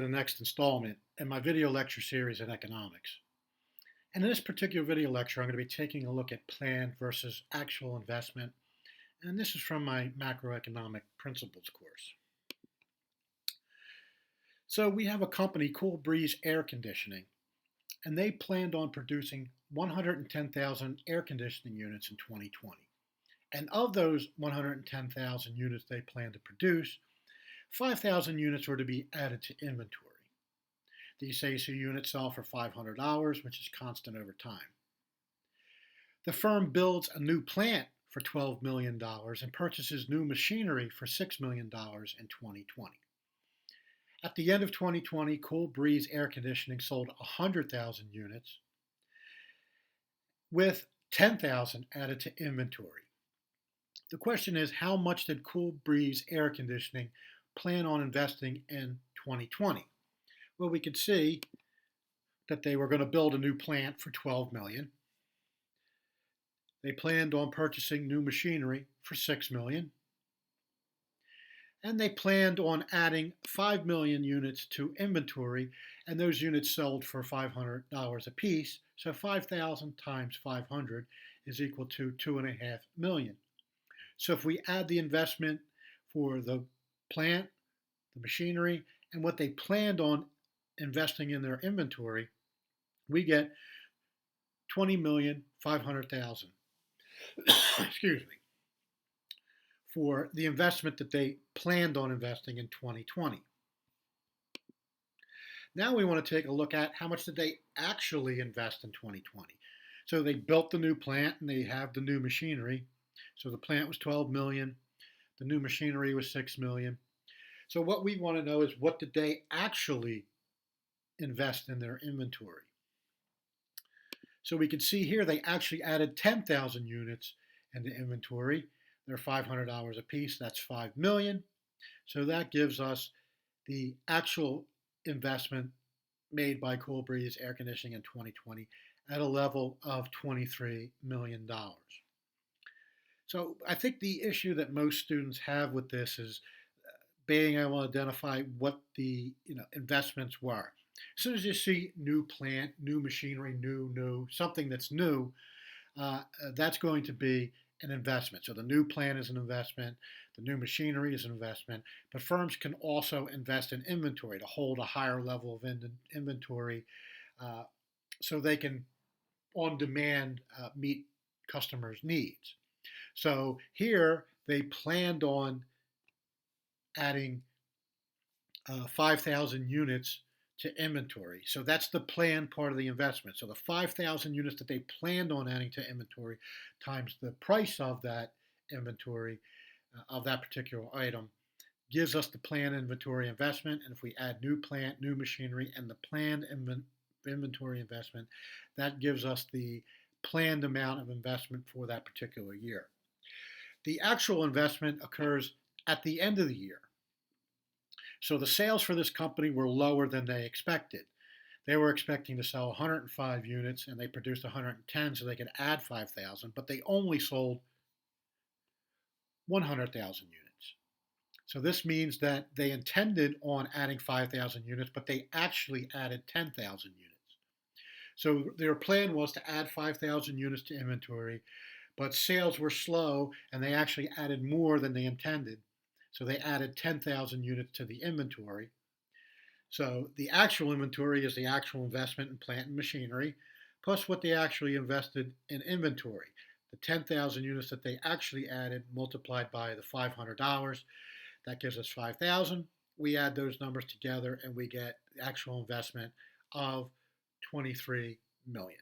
The next installment in my video lecture series in economics. And in this particular video lecture, I'm going to be taking a look at planned versus actual investment. And this is from my macroeconomic principles course. So we have a company, Cool Breeze Air Conditioning, and they planned on producing 110,000 air conditioning units in 2020. And of those 110,000 units they plan to produce, 5,000 units were to be added to inventory. These AC units sell for $500, which is constant over time. The firm builds a new plant for $12 million and purchases new machinery for $6 million in 2020. At the end of 2020, Cool Breeze Air Conditioning sold 100,000 units with 10,000 added to inventory. The question is, how much did Cool Breeze Air Conditioning plan on investing in 2020? Well, we could see that they were going to build a new plant for $12 million. They planned on purchasing new machinery for $6 million. And they planned on adding 5 million units to inventory, and those units sold for $500 a piece. So 5,000 times 500 is equal to $2.5 million. So if we add the investment for the plant, the machinery, and what they planned on investing in their inventory, we get 20,500,000. Excuse me. For the investment that they planned on investing in 2020. Now we want to take a look at how much did they actually invest in 2020. So they built the new plant and they have the new machinery. So the plant was 12 million, the new machinery was 6 million. So what we want to know is, what did they actually invest in their inventory? So we can see here they actually added 10,000 units into inventory. They're $500 a piece. That's 5 million. So that gives us the actual investment made by Cool Breeze Air Conditioning in 2020 at a level of $23 million. So I think the issue that most students have with this is being able to identify what the investments were. As soon as you see new plant, new machinery, new, something that's new, that's going to be an investment. So the new plant is an investment, the new machinery is an investment, but firms can also invest in inventory to hold a higher level of inventory so they can, on demand, meet customers' needs. So here they planned on adding 5,000 units to inventory. So that's the planned part of the investment. So the 5,000 units that they planned on adding to inventory times the price of that inventory, of that particular item, gives us the planned inventory investment. And if we add new plant, new machinery, and the planned inventory investment, that gives us the planned amount of investment for that particular year. The actual investment occurs at the end of the year. So the sales for this company were lower than they expected. They were expecting to sell 105 units and they produced 110 so they could add 5,000, but they only sold 100,000 units. So this means that they intended on adding 5,000 units, but they actually added 10,000 units. So their plan was to add 5,000 units to inventory, but sales were slow and they actually added more than they intended. So they added 10,000 units to the inventory. So the actual inventory is the actual investment in plant and machinery, plus what they actually invested in inventory. The 10,000 units that they actually added multiplied by the $500, that gives us 5,000. We add those numbers together and we get the actual investment of $23 million.